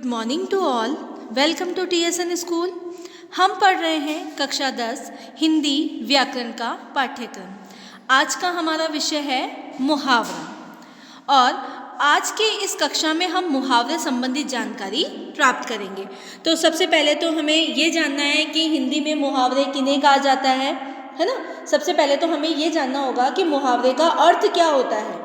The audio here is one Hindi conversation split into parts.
Good morning to all. Welcome to TSN school. हम पढ़ रहे हैं कक्षा 10 हिंदी व्याकरण का पाठ्यक्रम। आज का हमारा विषय है मुहावरा और आज के इस कक्षा में हम मुहावरे संबंधी जानकारी प्राप्त करेंगे। तो सबसे पहले तो हमें ये जानना है कि हिंदी में मुहावरे किन्हें कहा जाता है ना। सबसे पहले तो हमें ये जानना होगा कि मुहावरे का अर्थ क्या होता है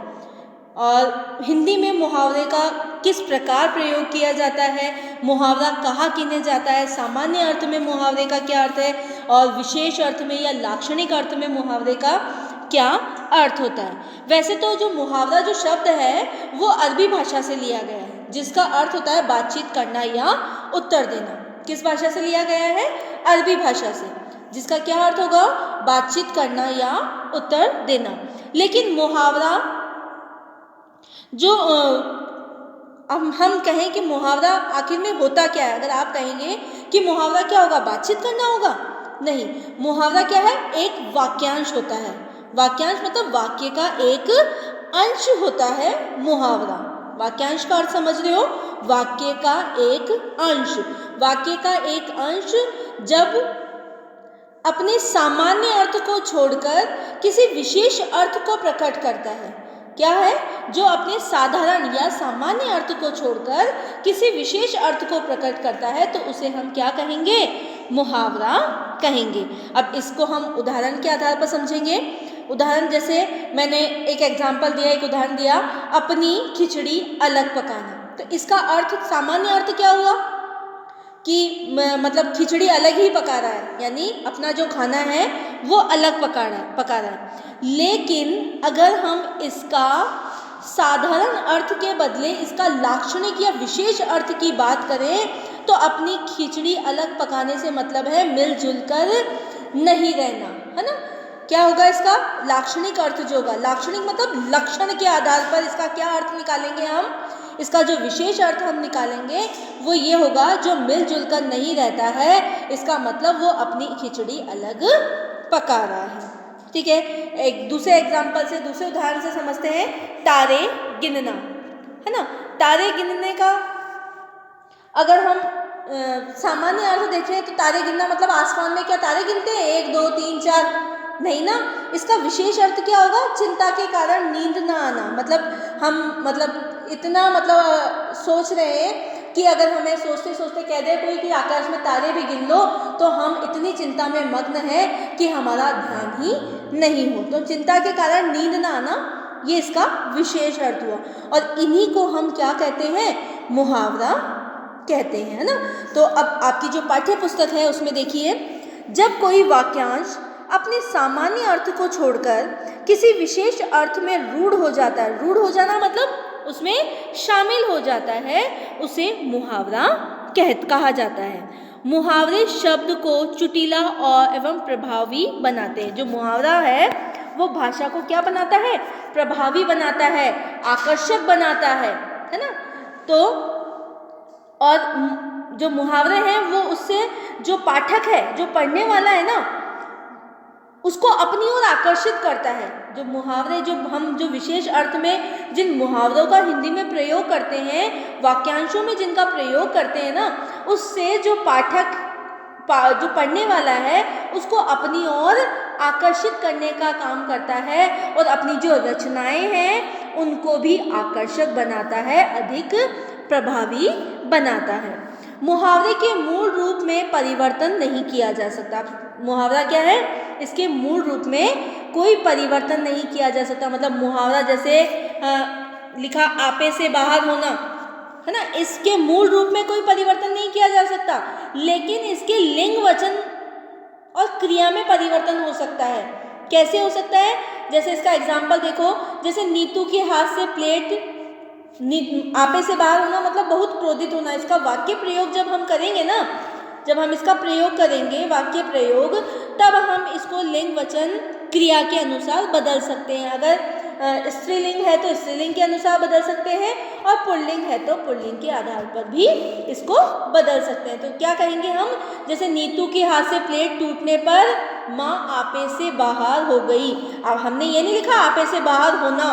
और हिंदी में मुहावरे का किस प्रकार प्रयोग किया जाता है, मुहावरा कहाँ किने जाता है, सामान्य अर्थ में मुहावरे का क्या अर्थ है और विशेष अर्थ में या लाक्षणिक अर्थ में मुहावरे का क्या अर्थ होता है। वैसे तो जो मुहावरा जो शब्द है वो अरबी भाषा से लिया गया है, जिसका अर्थ होता है बातचीत करना या उत्तर देना। किस भाषा से लिया गया है? अरबी भाषा से, जिसका क्या अर्थ होगा? बातचीत करना या उत्तर देना। लेकिन मुहावरा जो हम कहें कि मुहावरा आखिर में होता क्या है, अगर आप कहेंगे कि मुहावरा क्या होगा, बातचीत करना होगा, नहीं, मुहावरा क्या है? एक वाक्यांश होता है। वाक्यांश मतलब वाक्य का एक अंश होता है मुहावरा। वाक्यांश का अर्थ समझ रहे हो? वाक्य का एक अंश। वाक्य का एक अंश जब अपने सामान्य अर्थ को छोड़कर किसी विशेष अर्थ को प्रकट करता है। क्या है? जो अपने साधारण या सामान्य अर्थ को छोड़कर किसी विशेष अर्थ को प्रकट करता है तो उसे हम क्या कहेंगे? मुहावरा कहेंगे। अब इसको हम उदाहरण के आधार पर समझेंगे। उदाहरण जैसे मैंने एक एग्जाम्पल दिया, एक उदाहरण दिया, अपनी खिचड़ी अलग पकाना। तो इसका अर्थ, सामान्य अर्थ क्या हुआ कि मतलब खिचड़ी अलग ही पका रहा है, यानी अपना जो खाना है वो अलग पका रहा है। लेकिन अगर हम इसका साधारण अर्थ के बदले इसका लाक्षणिक या विशेष अर्थ की बात करें तो अपनी खिचड़ी अलग पकाने से मतलब है मिलजुल कर नहीं रहना, है ना। क्या होगा इसका लाक्षणिक अर्थ? जो होगा लाक्षणिक मतलब लक्षण के आधार पर इसका क्या अर्थ निकालेंगे हम, इसका जो विशेष अर्थ हम निकालेंगे वो ये होगा, जो मिलजुल कर नहीं रहता है, इसका मतलब वो अपनी खिचड़ी अलग पका रहा है। ठीक है, एक दूसरे एग्जाम्पल से, दूसरे उदाहरण से समझते हैं। तारे गिनना, है ना। तारे गिनने का अगर हम सामान्य अर्थ देखें तो तारे गिनना मतलब आसमान में क्या तारे गिनते हैं 1 2 3 4? नहीं ना। इसका विशेष अर्थ क्या होगा? चिंता के कारण नींद ना आना। मतलब इतना सोच रहे हैं कि अगर हमें सोचते सोचते कह दे कोई कि आकाश में तारे भी गिन लो तो हम इतनी चिंता में मग्न हैं कि हमारा ध्यान ही नहीं हो। तो चिंता के कारण नींद ना आना, ये इसका विशेष अर्थ हुआ और इन्हीं को हम क्या कहते हैं? मुहावरा कहते हैं, है ना। तो अब आपकी जो पाठ्य पुस्तक है उसमें देखिए, जब कोई वाक्यांश अपने सामान्य अर्थ को छोड़कर किसी विशेष अर्थ में रूढ़ हो जाता है, रूढ़ हो जाना मतलब उसमें शामिल हो जाता है, उसे मुहावरा कहा जाता है। मुहावरे शब्द को चुटीला और एवं प्रभावी बनाते हैं। जो मुहावरा है वो भाषा को क्या बनाता है? प्रभावी बनाता है, आकर्षक बनाता है ना। तो और जो मुहावरे हैं वो उससे जो पाठक है, जो पढ़ने वाला है ना, उसको अपनी ओर आकर्षित करता है। जो मुहावरे, जो विशेष अर्थ में जिन मुहावरों का हिंदी में प्रयोग करते हैं, वाक्यांशों में जिनका प्रयोग करते हैं ना, उससे जो पाठक, जो पढ़ने वाला है, उसको अपनी ओर आकर्षित करने का काम करता है और अपनी जो रचनाएं हैं उनको भी आकर्षक बनाता है, अधिक प्रभावी बनाता है। मुहावरे के मूल रूप में परिवर्तन नहीं किया जा सकता। मुहावरा क्या है? इसके मूल रूप में कोई परिवर्तन नहीं किया जा सकता। मतलब मुहावरा जैसे लिखा आपे से बाहर होना, है ना, इसके मूल रूप में कोई परिवर्तन नहीं किया जा सकता, लेकिन इसके लिंग, वचन और क्रिया में परिवर्तन हो सकता है। कैसे हो सकता है? जैसे इसका एग्जाम्पल देखो, जैसे नीतू के हाथ से प्लेट, आपे से बाहर होना मतलब बहुत क्रोधित होना। इसका वाक्य प्रयोग जब हम करेंगे ना, जब हम इसका प्रयोग करेंगे वाक्य प्रयोग, तब हम इसको लिंग, वचन, क्रिया के अनुसार बदल सकते हैं। अगर स्त्रीलिंग है तो स्त्रीलिंग के अनुसार बदल सकते हैं और पुल्लिंग है तो पुल्लिंग के आधार पर भी इसको बदल सकते हैं। तो क्या कहेंगे हम? जैसे नीतू के हाथ से प्लेट टूटने पर माँ आपे से बाहर हो गई। अब हमने ये नहीं लिखा आपे से बाहर होना,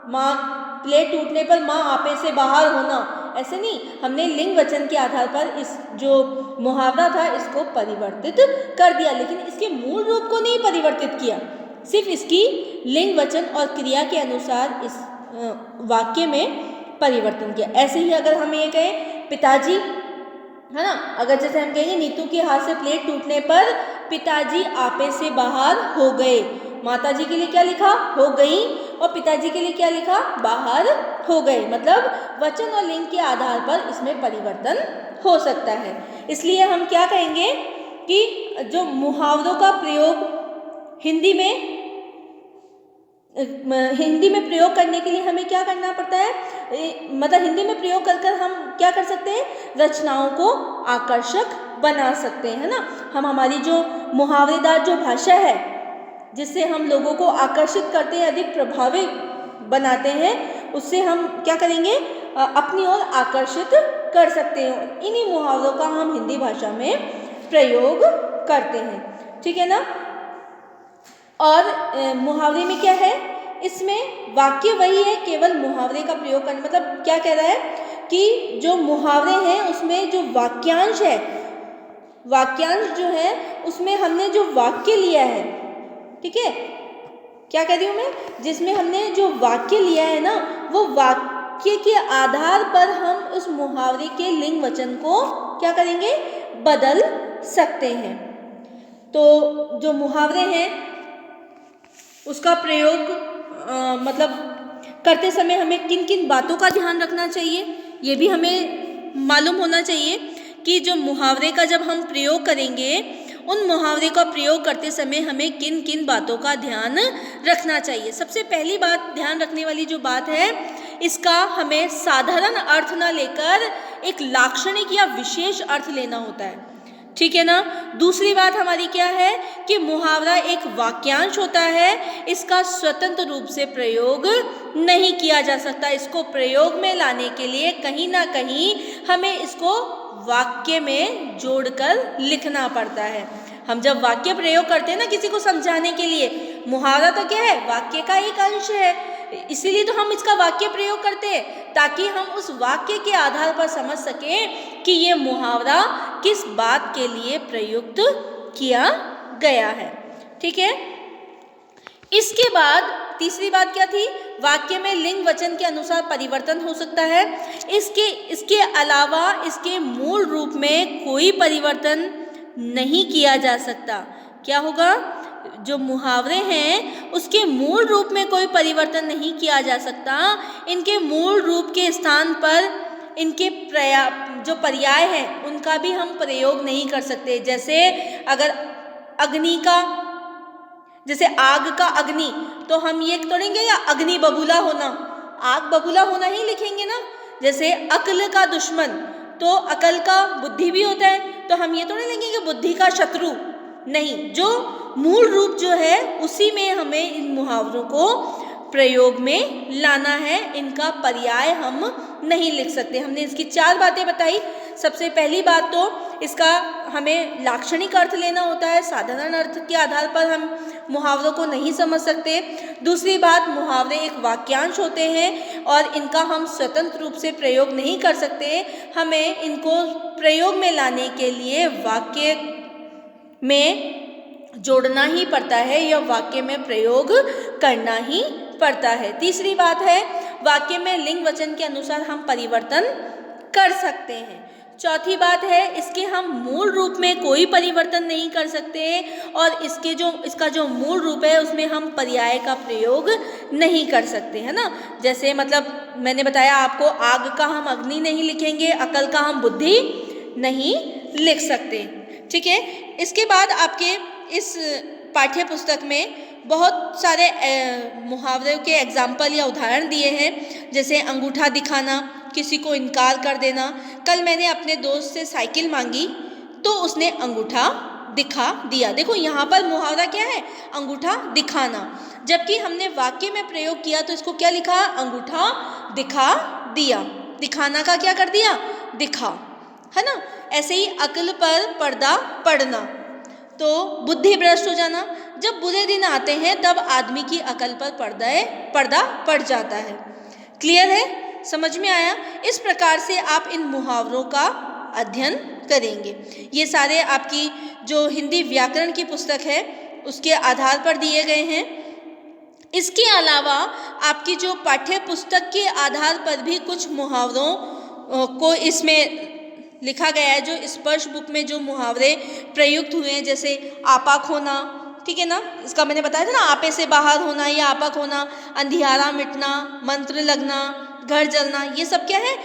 माँ प्लेट टूटने पर माँ आपे से बाहर होना, ऐसे नहीं, हमने लिंग वचन के आधार पर इस जो मुहावरा था इसको परिवर्तित कर दिया, लेकिन इसके मूल रूप को नहीं परिवर्तित किया, सिर्फ इसकी लिंग वचन और क्रिया के अनुसार इस वाक्य में परिवर्तन किया। ऐसे ही अगर हम ये कहें पिताजी, है ना, अगर जैसे हम कहेंगे नीतू के हाथ से प्लेट टूटने पर पिताजी आपे से बाहर हो गए, माताजी के लिए क्या लिखा, हो गई, और पिताजी के लिए क्या लिखा, बाहर हो गए। मतलब वचन और लिंग के आधार पर इसमें परिवर्तन हो सकता है। इसलिए हम क्या कहेंगे कि जो मुहावरों का प्रयोग हिंदी में प्रयोग करने के लिए हमें क्या करना पड़ता है, मतलब हिंदी में प्रयोग कर हम क्या कर सकते हैं, रचनाओं को आकर्षक बना सकते हैं, है ना। हम हमारी जो मुहावरेदार जो भाषा है जिससे हम लोगों को आकर्षित करते हैं, अधिक प्रभावी बनाते हैं, उससे हम क्या करेंगे, अपनी ओर आकर्षित कर सकते हैं। इन्हीं मुहावरों का हम हिंदी भाषा में प्रयोग करते हैं, ठीक है ना। और मुहावरे में क्या है, इसमें वाक्य वही है, केवल मुहावरे का प्रयोग करना। मतलब क्या कह रहा है कि जो मुहावरे हैं उसमें जो वाक्यांश है, वाक्यांश जो है उसमें हमने जो वाक्य लिया है, ठीक है, क्या कह रही हूँ मैं, जिसमें हमने जो वाक्य लिया है ना, वो वाक्य के आधार पर हम उस मुहावरे के लिंग वचन को क्या करेंगे, बदल सकते हैं। तो जो मुहावरे हैं उसका प्रयोग मतलब करते समय हमें किन किन बातों का ध्यान रखना चाहिए, ये भी हमें मालूम होना चाहिए कि जो मुहावरे का जब हम प्रयोग करेंगे, उन मुहावरे का प्रयोग करते समय हमें किन किन बातों का ध्यान रखना चाहिए। सबसे पहली बात ध्यान रखने वाली जो बात है, इसका हमें साधारण अर्थ ना लेकर एक लाक्षणिक या विशेष अर्थ लेना होता है, ठीक है ना। दूसरी बात हमारी क्या है कि मुहावरा एक वाक्यांश होता है, इसका स्वतंत्र रूप से प्रयोग नहीं किया जा सकता। इसको प्रयोग में लाने के लिए कहीं ना कहीं हमें इसको वाक्य में जोड़कर लिखना पड़ता है। हम जब वाक्य प्रयोग करते हैं ना किसी को समझाने के लिए, मुहावरा तो क्या है, वाक्य का एक अंश है, इसीलिए तो हम इसका वाक्य प्रयोग करते हैं, ताकि हम उस वाक्य के आधार पर समझ सकें कि ये मुहावरा किस बात के लिए प्रयुक्त किया गया है, ठीक है। इसके बाद तीसरी बात क्या थी, वाक्य में लिंग वचन के अनुसार परिवर्तन हो सकता है। इसके अलावा इसके मूल रूप में कोई परिवर्तन नहीं किया जा सकता। क्या होगा, जो मुहावरे हैं उसके मूल रूप में कोई परिवर्तन नहीं किया जा सकता। इनके मूल रूप के स्थान पर इनके जो पर्याय हैं उनका भी हम प्रयोग नहीं कर सकते। जैसे अगर अग्नि का, जैसे आग का अग्नि, तो हम ये तोड़ेंगे या अग्नि बबूला होना, आग बबूला होना ही लिखेंगे ना। जैसे अक्ल का दुश्मन, तो अकल का बुद्धि भी होता है, तो हम ये थोड़ी लेंगे कि बुद्धि का शत्रु, नहीं, जो मूल रूप जो है उसी में हमें इन मुहावरों को प्रयोग में लाना है, इनका पर्याय हम नहीं लिख सकते। हमने इसकी 4 बातें बताई। सबसे पहली बात तो इसका हमें लाक्षणिक अर्थ लेना होता है, साधारण अर्थ के आधार पर हम मुहावरों को नहीं समझ सकते। दूसरी बात, मुहावरे एक वाक्यांश होते हैं और इनका हम स्वतंत्र रूप से प्रयोग नहीं कर सकते। हमें इनको प्रयोग में लाने के लिए वाक्य में जोड़ना ही पड़ता है या वाक्य में प्रयोग करना ही पड़ता है। तीसरी बात है, वाक्य में लिंग वचन के अनुसार हम परिवर्तन कर सकते हैं। चौथी बात है, इसके हम मूल रूप में कोई परिवर्तन नहीं कर सकते और इसका जो मूल रूप है उसमें हम पर्याय का प्रयोग नहीं कर सकते, है ना। जैसे मतलब मैंने बताया आपको, आग का हम अग्नि नहीं लिखेंगे, अकल का हम बुद्धि नहीं लिख सकते, ठीक है। इसके बाद आपके इस पाठ्य पुस्तक में बहुत सारे मुहावरों के एग्जाम्पल या उदाहरण दिए हैं, जैसे अंगूठा दिखाना, किसी को इनकार कर देना। कल मैंने अपने दोस्त से साइकिल मांगी तो उसने अंगूठा दिखा दिया। देखो यहाँ पर मुहावरा क्या है, अंगूठा दिखाना, जबकि हमने वाक्य में प्रयोग किया तो इसको क्या लिखा, अंगूठा दिखा दिया। दिखाना का क्या कर दिया, दिखा, है ना। ऐसे ही अक्ल पर पर्दा पड़ना, तो बुद्धि भ्रष्ट हो जाना। जब बुरे दिन आते हैं तब आदमी की अकल पर पर्दा पड़ जाता है। क्लियर है। समझ में आया? इस प्रकार से आप इन मुहावरों का अध्ययन करेंगे। ये सारे आपकी जो हिंदी व्याकरण की पुस्तक है उसके आधार पर दिए गए हैं। इसके अलावा आपकी जो पाठ्य पुस्तक के आधार पर भी कुछ मुहावरों को इसमें लिखा गया है। जो स्पर्श बुक में जो मुहावरे प्रयुक्त हुए हैं, जैसे आपा खोना, ठीक है ना, इसका मैंने बताया था ना, आपे से बाहर होना या आपा खोना, अंधियारा मिटना, मंत्र लगना, घर जलना, ये सब क्या है?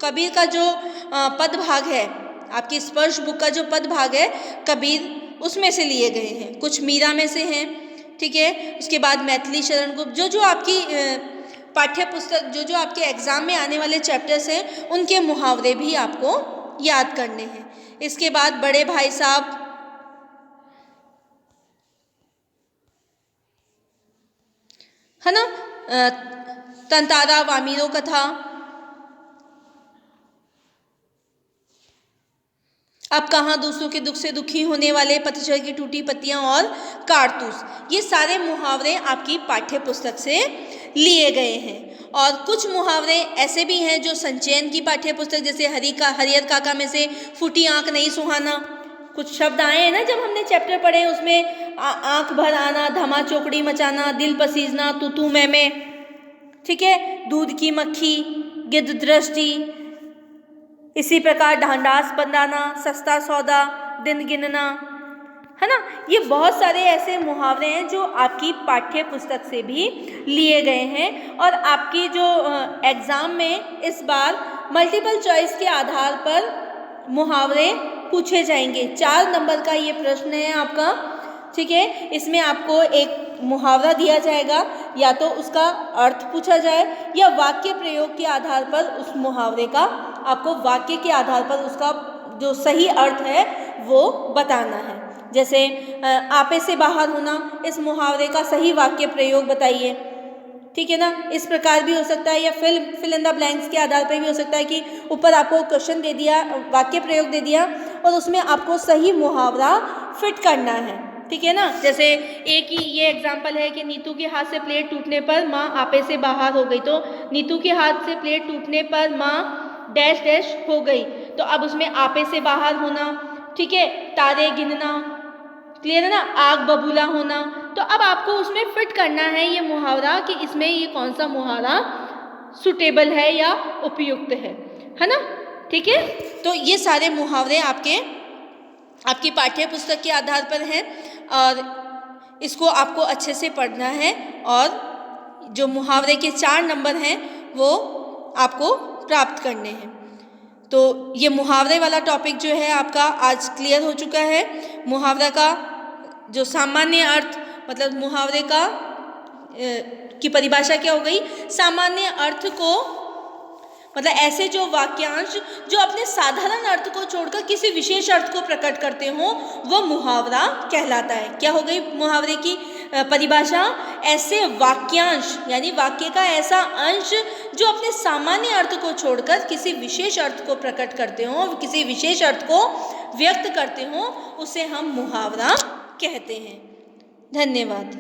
कबीर का जो पद भाग है, आपकी स्पर्श बुक का जो पद भाग है कबीर, उसमें से लिए गए हैं। कुछ मीरा में से हैं, ठीक है। उसके बाद मैथिली शरण गुप्त, जो आपकी पाठ्य पुस्तक, जो आपके एग्जाम में आने वाले चैप्टर्स हैं उनके मुहावरे भी आपको याद करने हैं। इसके बाद बड़े भाई साहब, है ना, तंतारा वामीरो कथा, अब कहाँ दूसरों के दुख से दुखी होने वाले, पतझड़ की टूटी पत्तियां और कारतूस, ये सारे मुहावरे आपकी पाठ्य पुस्तक से लिए गए हैं। और कुछ मुहावरे ऐसे भी हैं जो संचयन की पाठ्य पुस्तक, जैसे हरिहर काका में से फूटी आंख नहीं सुहाना, कुछ शब्द आए हैं ना जब हमने चैप्टर पढ़े, उसमें आंख भर आना, धमा चौकड़ी मचाना, दिल पसीजना, तू मैं, ठीक है, दूध की मक्खी, गिद्ध दृष्टि, इसी प्रकार ढांढास बंधाना, सस्ता सौदा, दिन गिनना, है ना। ये बहुत सारे ऐसे मुहावरे हैं जो आपकी पाठ्य पुस्तक से भी लिए गए हैं। और आपकी जो एग्ज़ाम में इस बार मल्टीपल चॉइस के आधार पर मुहावरे पूछे जाएंगे। 4 नंबर का ये प्रश्न है आपका, ठीक है। इसमें आपको एक मुहावरा दिया जाएगा, या तो उसका अर्थ पूछा जाए या वाक्य प्रयोग के आधार पर उस मुहावरे का आपको वाक्य के आधार पर उसका जो सही अर्थ है वो बताना है। जैसे आपे से बाहर होना, इस मुहावरे का सही वाक्य प्रयोग बताइए, ठीक है ना। इस प्रकार भी हो सकता है, या फिल इन द ब्लैंक्स के आधार पर भी हो सकता है कि ऊपर आपको क्वेश्चन दे दिया, वाक्य प्रयोग दे दिया और उसमें आपको सही मुहावरा फिट करना है, ठीक है ना। जैसे एक ही ये एग्जाम्पल है कि नीतू के हाथ से प्लेट टूटने पर माँ आपे से बाहर हो गई, तो नीतू के हाथ से प्लेट टूटने पर माँ डैश डैश हो गई, तो अब उसमें आपे से बाहर होना, ठीक है, तारे गिनना, क्लियर है ना, आग बबूला होना। तो अब आपको उसमें फिट करना है ये मुहावरा कि इसमें ये कौन सा मुहावरा सुटेबल है या उपयुक्त है ना, ठीक है। तो ये सारे मुहावरे आपकी पाठ्य पुस्तक के आधार पर हैं और इसको आपको अच्छे से पढ़ना है। और जो मुहावरे के 4 नंबर हैं वो आपको प्राप्त करने हैं। तो ये मुहावरे वाला टॉपिक जो है आपका आज क्लियर हो चुका है। मुहावरा का जो सामान्य अर्थ, मतलब मुहावरे का की परिभाषा क्या हो गई? सामान्य अर्थ को, मतलब ऐसे जो वाक्यांश जो अपने साधारण अर्थ को छोड़कर किसी विशेष अर्थ को प्रकट करते हो वो मुहावरा कहलाता है। क्या हो गई मुहावरे की परिभाषा? ऐसे वाक्यांश यानी वाक्य का ऐसा अंश जो अपने सामान्य अर्थ को छोड़कर किसी विशेष अर्थ को प्रकट करते हो, किसी विशेष अर्थ को व्यक्त करते हो, उसे हम मुहावरा कहते हैं। धन्यवाद।